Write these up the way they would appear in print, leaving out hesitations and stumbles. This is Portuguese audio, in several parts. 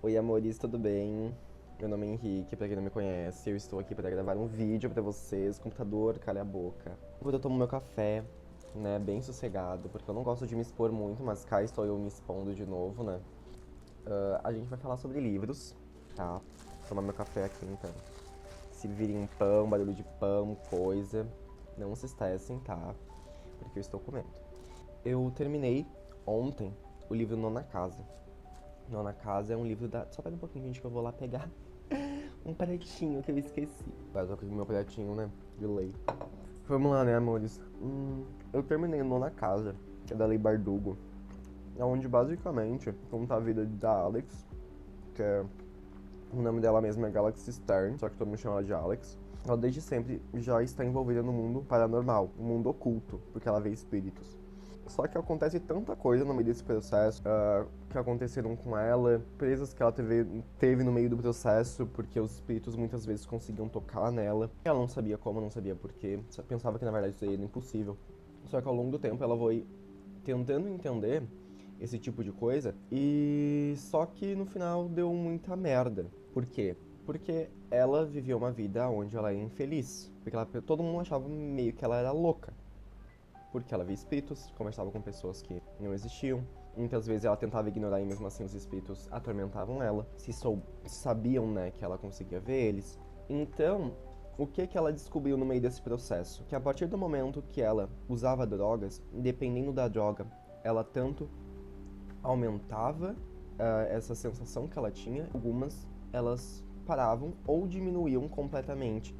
Oi, amores, tudo bem? Meu nome é Henrique, pra quem não me conhece, eu estou aqui para gravar um vídeo pra vocês. Computador, cala a boca. Enquanto eu tomo meu café, né, bem sossegado, porque eu não gosto de me expor muito, mas cá estou eu me expondo de novo, né? A gente vai falar sobre livros, tá? Vou tomar meu café aqui, então. Se virem pão, barulho de pão, coisa, não se estressem, tá? Porque eu estou comendo. Eu terminei ontem o livro Nona Casa. Nona Casa é um livro da... Só pera um pouquinho, gente, que eu vou lá pegar um pratinho que eu esqueci. Agora eu tô com o meu pratinho, né? De lei. Vamos lá, né, amores? Eu terminei Nona Casa, que é da Lei Bardugo. Onde, basicamente, conta a vida da Alex, que é... O nome dela mesma é Galaxy Stern, só que todo mundo chama ela de Alex. Ela desde sempre já está envolvida no mundo paranormal, no mundo oculto, porque ela vê espíritos. Só que acontece tanta coisa no meio desse processo que aconteceram com ela, presas que ela teve no meio do processo, porque os espíritos muitas vezes conseguiam tocar nela. Ela não sabia como, não sabia porquê, só pensava que na verdade isso aí era impossível. Só que ao longo do tempo ela foi tentando entender esse tipo de coisa e só que no final deu muita merda. Por quê? Porque ela vivia uma vida onde ela era infeliz. Porque todo mundo achava meio que ela era louca porque ela via espíritos, conversava com pessoas que não existiam. Muitas vezes ela tentava ignorar e mesmo assim os espíritos atormentavam ela. Sabiam, né, que ela conseguia ver eles. Então, o que ela descobriu no meio desse processo? Que a partir do momento que ela usava drogas, dependendo da droga, ela tanto aumentava essa sensação que ela tinha, algumas elas paravam ou diminuíam completamente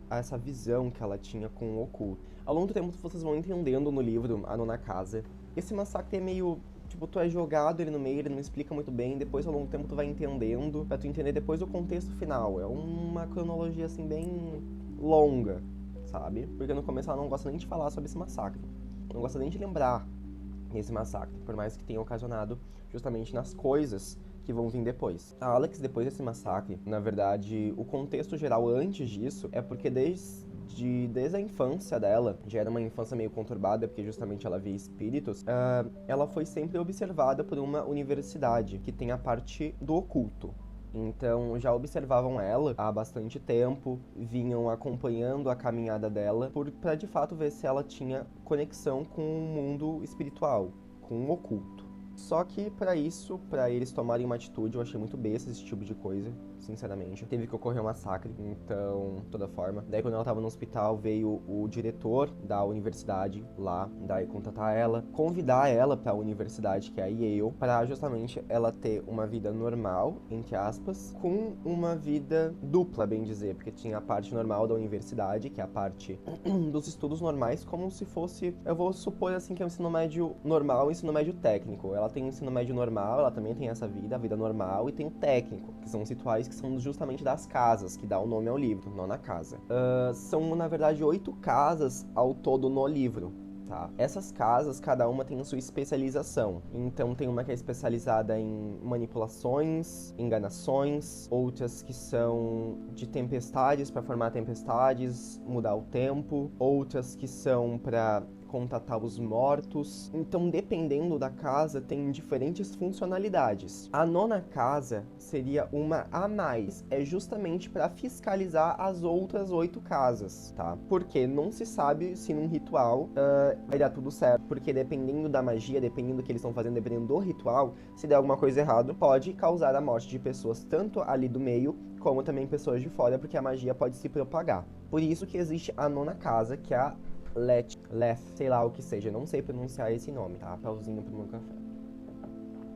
essa visão que ela tinha com o oculto. Ao longo do tempo, vocês vão entendendo no livro A Nona Casa. Esse massacre é meio... Tipo, tu é jogado ele no meio, ele não explica muito bem, depois ao longo do tempo tu vai entendendo, pra tu entender depois o contexto final. É uma cronologia, assim, bem longa, sabe? Porque no começo ela não gosta nem de falar sobre esse massacre. Não gosta nem de lembrar esse massacre, por mais que tenha ocasionado justamente nas coisas que vão vir depois. A Alex, depois desse massacre, na verdade, o contexto geral antes disso é porque desde a infância dela, já era uma infância meio conturbada, porque justamente ela via espíritos, ela foi sempre observada por uma universidade que tem a parte do oculto. Então já observavam ela há bastante tempo, vinham acompanhando a caminhada dela para de fato ver se ela tinha conexão com o mundo espiritual, com o oculto. Só que para isso, para eles tomarem uma atitude, eu achei muito besta esse tipo de coisa, sinceramente. Teve que ocorrer um massacre, então, de toda forma. Daí quando ela tava no hospital, veio o diretor da universidade lá, daí contatar ela, convidar ela pra universidade, que é a Yale, para justamente ela ter uma vida normal, entre aspas, com uma vida dupla, bem dizer, porque tinha a parte normal da universidade, que é a parte dos estudos normais, como se fosse, eu vou supor assim que é o ensino médio normal e o ensino médio técnico. Ela tem o ensino médio normal, ela também tem essa vida, a vida normal, e tem o técnico, que são os rituais que são justamente das casas, que dá o nome ao livro, Nona Casa. São, na verdade, 8 casas ao todo no livro. Tá. Essas casas, cada uma tem a sua especialização. Então tem uma que é especializada em manipulações, enganações, outras que são de tempestades para formar tempestades, mudar o tempo, outras que são para contatar os mortos. Então, dependendo da casa, tem diferentes funcionalidades. A nona casa seria uma a mais, é justamente para fiscalizar as outras 8 casas, tá? Porque não se sabe se num ritual vai dar tudo certo, porque dependendo da magia, dependendo do que eles estão fazendo, dependendo do ritual, se der alguma coisa errada, pode causar a morte de pessoas tanto ali do meio, como também pessoas de fora, porque a magia pode se propagar. Por isso que existe a nona casa, que é a Leth, sei lá o que seja, não sei pronunciar esse nome, tá? Pauzinho pro meu café.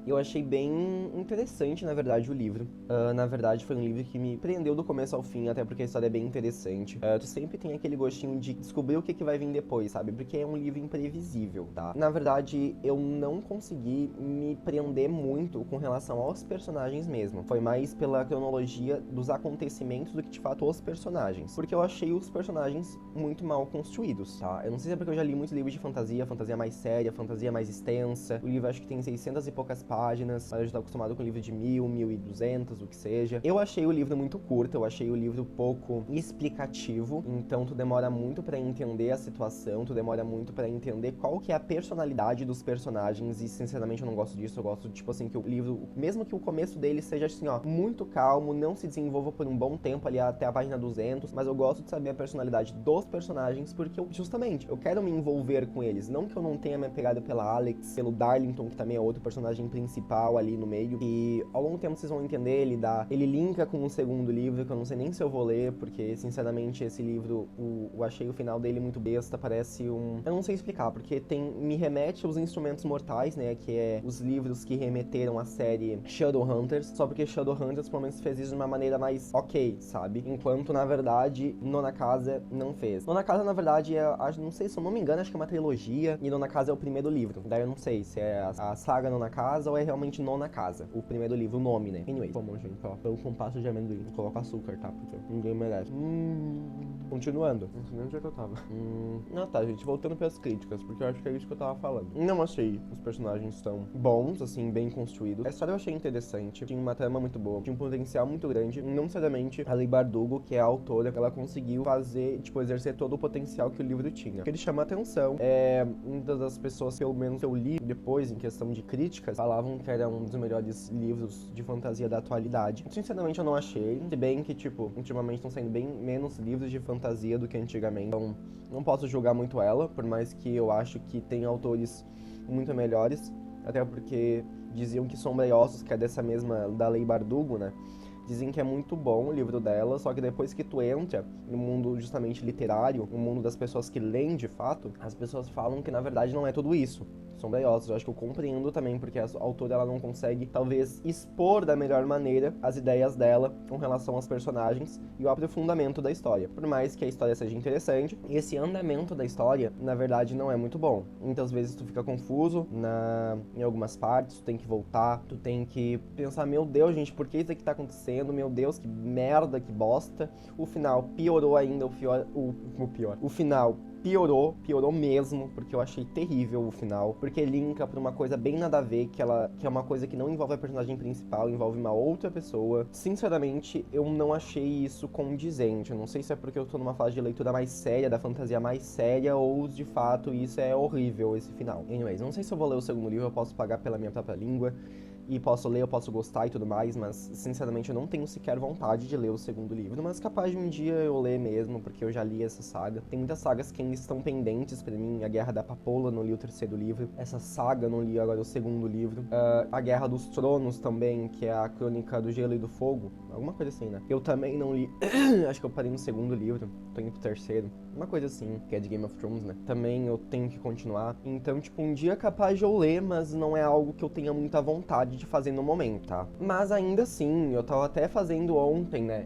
Eu achei bem interessante, na verdade, o livro. Na verdade, foi um livro que me prendeu do começo ao fim, até porque a história é bem interessante. Tu sempre tem aquele gostinho de descobrir o que vai vir depois, sabe? Porque é um livro imprevisível, tá? Na verdade, eu não consegui me prender muito com relação aos personagens mesmo. Foi mais pela cronologia dos acontecimentos do que, de fato, os personagens. Porque eu achei os personagens muito mal construídos, tá? Eu não sei se é porque eu já li muitos livros de fantasia mais séria, fantasia mais extensa. O livro acho que tem 600 e poucas páginas, páginas, mas eu já tô acostumado com livro de 1.200, o que seja. Eu achei o livro muito curto, eu achei o livro pouco explicativo, então tu demora muito pra entender a situação, tu demora muito pra entender qual que é a personalidade dos personagens, e sinceramente eu não gosto disso. Eu gosto, tipo assim, que o livro, mesmo que o começo dele seja assim, ó, muito calmo, não se desenvolva por um bom tempo ali até a página 200, mas eu gosto de saber a personalidade dos personagens, porque justamente, eu quero me envolver com eles, não que eu não tenha me apegado pela Alex, pelo Darlington, que também é outro personagem principal ali no meio, e ao longo do tempo vocês vão entender, ele linka com o segundo livro, que eu não sei nem se eu vou ler, porque sinceramente esse livro, eu achei o final dele muito besta, parece eu não sei explicar, porque me remete aos Instrumentos Mortais, né, que é os livros que remeteram à série Shadowhunters, só porque Shadowhunters pelo menos fez isso de uma maneira mais ok, sabe? Enquanto, na verdade, Nona Casa não fez. Nona Casa, na verdade, não sei, se eu não me engano, acho que é uma trilogia, e Nona Casa é o primeiro livro. Daí eu não sei se é a saga Nona Casa ou é realmente Nona Casa, o primeiro livro, o nome, né? Anyway, bom, gente, ó, pelo compasso de amendoim, eu coloco açúcar, tá? Porque ninguém merece. Continuando. Não sei nem onde é que eu tava. Não, tá, gente, voltando pras críticas, porque eu acho que é isso que eu tava falando. Não achei os personagens tão bons, assim, bem construídos. A história eu achei interessante, tinha uma trama muito boa, tinha um potencial muito grande. Não necessariamente a Leigh Bardugo, que é a autora, ela conseguiu fazer, tipo, exercer todo o potencial que o livro tinha. O que ele chama atenção muitas das pessoas, pelo menos eu li depois, em questão de críticas, falavam que era um dos melhores livros de fantasia da atualidade. Sinceramente, eu não achei, se bem que, tipo, ultimamente estão saindo bem menos livros de fantasia do que antigamente, então não posso julgar muito ela, por mais que eu acho que tem autores muito melhores, até porque diziam que Sombra e Ossos, que é dessa mesma, da Leigh Bardugo, né, dizem que é muito bom o livro dela, só que depois que tu entra no mundo justamente literário, no mundo das pessoas que leem de fato, as pessoas falam que na verdade não é tudo isso. Sombra e Ossos, eu acho que eu compreendo também, porque a autora ela não consegue, talvez, expor da melhor maneira as ideias dela com relação aos personagens e o aprofundamento da história. Por mais que a história seja interessante, esse andamento da história, na verdade, não é muito bom. Muitas vezes tu fica confuso em algumas partes, tu tem que voltar, tu tem que pensar, meu Deus, gente, por que isso aqui tá acontecendo? Meu Deus, que merda, que bosta. O final piorou ainda, o final piorou mesmo, porque eu achei terrível o final, porque linka pra uma coisa bem nada a ver, que é uma coisa que não envolve a personagem principal, envolve uma outra pessoa. Sinceramente, eu não achei isso condizente, eu não sei se é porque eu tô numa fase de leitura mais séria, da fantasia mais séria, ou de fato isso é horrível, esse final. Anyways, não sei se eu vou ler o segundo livro, eu posso pagar pela minha própria língua, e posso ler, eu posso gostar e tudo mais, mas sinceramente eu não tenho sequer vontade de ler o segundo livro, mas capaz de um dia eu ler mesmo, porque eu já li essa saga. Tem muitas sagas que ainda estão pendentes pra mim, a Guerra da Papoula, não li o terceiro livro, essa saga não li agora o segundo livro, a Guerra dos Tronos também, que é a Crônica do Gelo e do Fogo, alguma coisa assim, né? Eu também não li, acho que eu parei no segundo livro, tô indo pro terceiro, uma coisa assim, que é de Game of Thrones, né? Também eu tenho que continuar, então tipo, um dia é capaz de eu ler, mas não é algo que eu tenha muita vontade de fazer no momento, tá? Mas ainda assim, eu tava até fazendo ontem, né?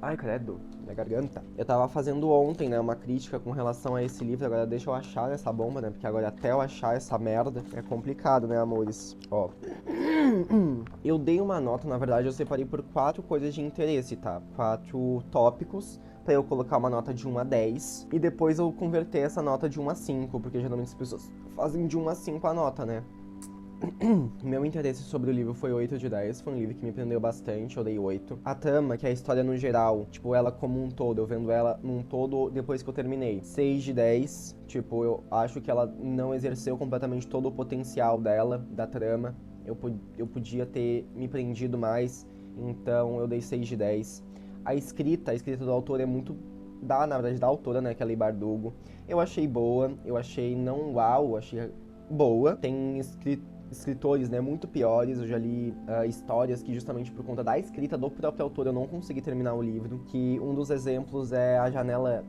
Ai, credo, minha garganta. Eu tava fazendo ontem, né, uma crítica com relação a esse livro. Agora deixa eu achar essa bomba, né? Porque agora até eu achar essa merda é complicado, né, amores? Ó. Eu dei uma nota, na verdade, eu separei por 4 coisas de interesse, tá? 4 tópicos pra eu colocar uma nota de 1 a 10. E depois eu converter essa nota de 1 a 5, porque geralmente as pessoas fazem de 1 a 5 a nota, né? Meu interesse sobre o livro foi 8 de 10, foi um livro que me prendeu bastante, eu dei 8. A trama, que é a história no geral, tipo, ela como um todo, eu vendo ela num todo depois que eu terminei, 6 de 10, tipo, eu acho que ela não exerceu completamente todo o potencial dela, da trama, eu podia ter me prendido mais, então eu dei 6 de 10. A escrita do autor é muito na verdade, da autora, né, que é a Leigh Bardugo, eu achei boa, eu achei não uau, achei boa, tem escritores, né, muito piores. Eu já li histórias que justamente por conta da escrita do próprio autor eu não consegui terminar o livro, que um dos exemplos é a Janela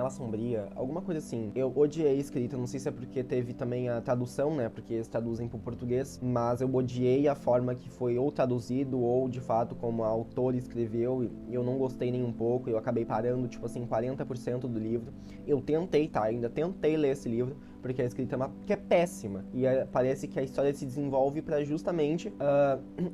Sombria, alguma coisa assim. Eu odiei a escrita, não sei se é porque teve também a tradução, né, porque eles traduzem pro português, mas eu odiei a forma que foi ou traduzido ou de fato como a autora escreveu, e eu não gostei nem um pouco, eu acabei parando, tipo assim, 40% do livro. Eu tentei, tá, ainda tentei ler esse livro, porque a escrita que é péssima. E parece que a história se desenvolve pra justamente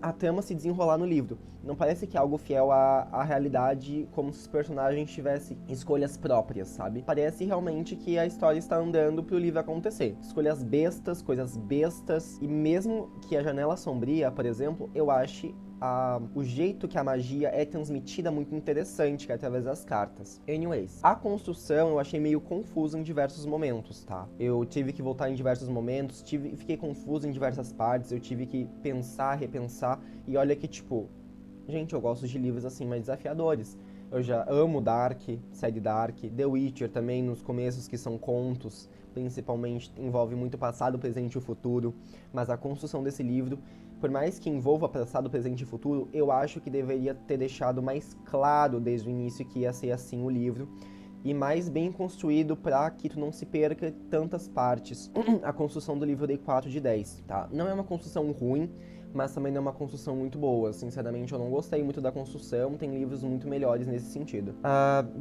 a trama se desenrolar no livro. Não parece que é algo fiel à realidade, como se os personagens tivessem escolhas próprias, sabe? Parece realmente que a história está andando pro livro acontecer. Escolhas bestas, coisas bestas, e mesmo que a Janela Sombria, por exemplo, eu ache o jeito que a magia é transmitida muito interessante, que é através das cartas. Anyways, a construção eu achei meio confusa em diversos momentos, tá? Eu tive que voltar em diversos momentos, fiquei confuso em diversas partes, eu tive que pensar, repensar, e olha que, tipo, gente, eu gosto de livros assim mais desafiadores. Eu já amo Dark, série Dark, The Witcher também, nos começos que são contos, principalmente envolve muito passado, presente e o futuro, mas a construção desse livro, por mais que envolva passado, presente e futuro, eu acho que deveria ter deixado mais claro desde o início que ia ser assim o livro, e mais bem construído para que tu não se perca tantas partes. A construção do livro eu dei 4 de 10, tá? Não é uma construção ruim, mas também não é uma construção muito boa. Sinceramente, eu não gostei muito da construção, tem livros muito melhores nesse sentido.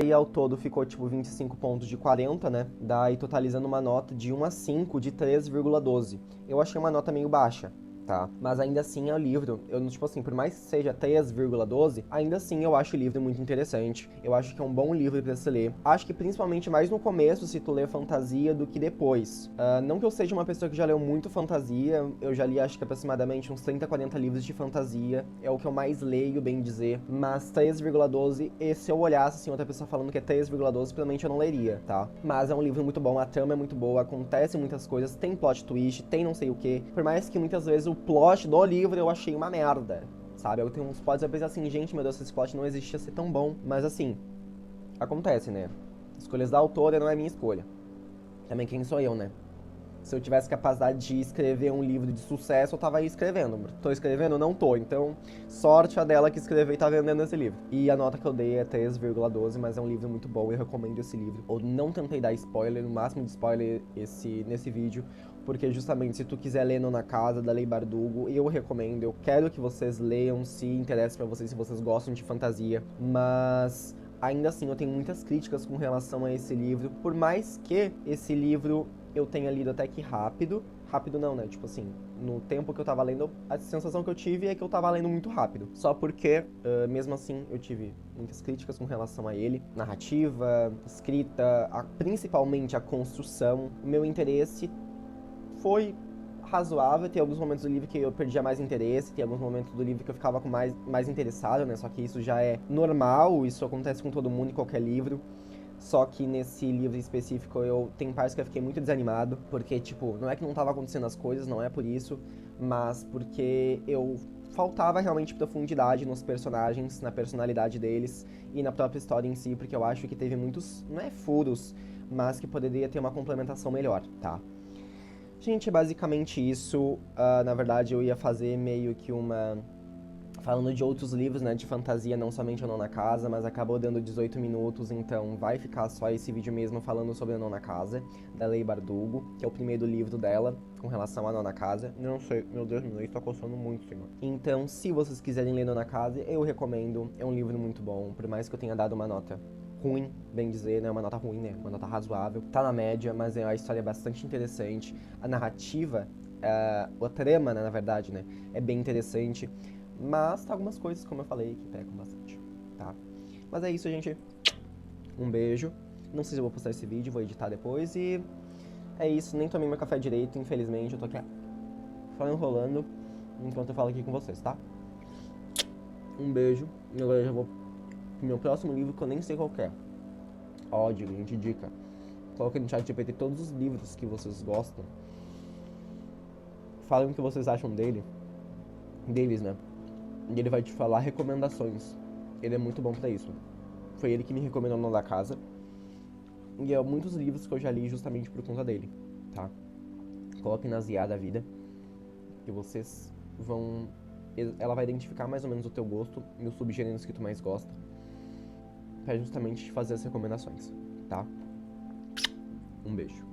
E ao todo ficou tipo 25 pontos de 40, né? Daí totalizando uma nota de 1 a 5 de 3,12. Eu achei uma nota meio baixa. Tá. Mas ainda assim é o livro, tipo assim, por mais que seja 3,12, ainda assim eu acho o livro muito interessante. Eu acho que é um bom livro pra se ler. Acho que principalmente mais no começo, se tu lê fantasia, do que depois. Não que eu seja uma pessoa que já leu muito fantasia, eu já li acho que aproximadamente uns 30, 40 livros de fantasia. É o que eu mais leio, bem dizer. Mas 3,12, e se eu olhasse assim, outra pessoa falando que é 3,12, provavelmente eu não leria, tá? Mas é um livro muito bom, a trama é muito boa, acontece muitas coisas, tem plot twist, tem não sei o que. Por mais que muitas vezes o plot do livro eu achei uma merda, sabe? Eu tenho uns plots, eu pensei assim, gente, meu Deus, esse plot não existia ser tão bom. Mas assim, acontece, né? Escolhas da autora não é minha escolha. Também quem sou eu, né? Se eu tivesse capacidade de escrever um livro de sucesso, eu tava aí escrevendo. Tô escrevendo? Não tô. Então, sorte a dela que escreveu e tá vendendo esse livro. E a nota que eu dei é 3,12, mas é um livro muito bom, eu recomendo esse livro. Eu não tentei dar spoiler, o máximo de spoiler nesse vídeo, porque justamente se tu quiser ler Na Casa, da Lei Bardugo, eu recomendo. Eu quero que vocês leiam, se interessa pra vocês, se vocês gostam de fantasia. Mas ainda assim, eu tenho muitas críticas com relação a esse livro, por mais que esse livro eu tenha lido até que rápido. Rápido não, né? Tipo assim, no tempo que eu tava lendo, a sensação que eu tive é que eu tava lendo muito rápido. Só porque, mesmo assim, eu tive muitas críticas com relação a ele. Narrativa, escrita, principalmente a construção. O meu interesse foi razoável. Tem alguns momentos do livro que eu perdia mais interesse, tem alguns momentos do livro que eu ficava com mais interessado, né? Só que isso já é normal, isso acontece com todo mundo em qualquer livro. Só que nesse livro específico tem partes que eu fiquei muito desanimado, porque, tipo, não é que não tava acontecendo as coisas, não é por isso, mas porque faltava realmente profundidade nos personagens, na personalidade deles e na própria história em si, porque eu acho que teve muitos, não é furos, mas que poderia ter uma complementação melhor, tá? Gente, é basicamente isso. Na verdade, eu ia fazer meio que falando de outros livros, né, de fantasia, não somente A Nona Casa, mas acabou dando 18 minutos, então vai ficar só esse vídeo mesmo falando sobre A Nona Casa, da Lei Bardugo, que é o primeiro livro dela, com relação à Nona Casa. Não sei, meu Deus, meu nariz tá coçando muito, senhor. Então, se vocês quiserem ler Nona Casa, eu recomendo, é um livro muito bom, por mais que eu tenha dado uma nota ruim, bem dizer, né, uma nota ruim, né, uma nota razoável, tá na média, mas a história é bastante interessante, a narrativa, a trama, né, na verdade, né, é bem interessante. Mas tá algumas coisas, como eu falei, que pecam bastante, tá? Mas é isso, gente. Um beijo. Não sei se eu vou postar esse vídeo, vou editar depois. E é isso, nem tomei meu café direito, infelizmente. Eu tô aqui só enrolando enquanto eu falo aqui com vocês, tá? Um beijo. E agora eu já vou pro meu próximo livro, que eu nem sei qual é. Ó, gente, dica. Coloque no chat GPT todos os livros que vocês gostam. Falem o que vocês acham deles, né? E ele vai te falar recomendações. Ele é muito bom pra isso. Foi ele que me recomendou o Nome da Casa. E é muitos livros que eu já li justamente por conta dele, tá? Coloque nas IA da vida, que vocês vão... Ela vai identificar mais ou menos o teu gosto e os subgêneros que tu mais gosta, pra justamente te fazer as recomendações, tá? Um beijo.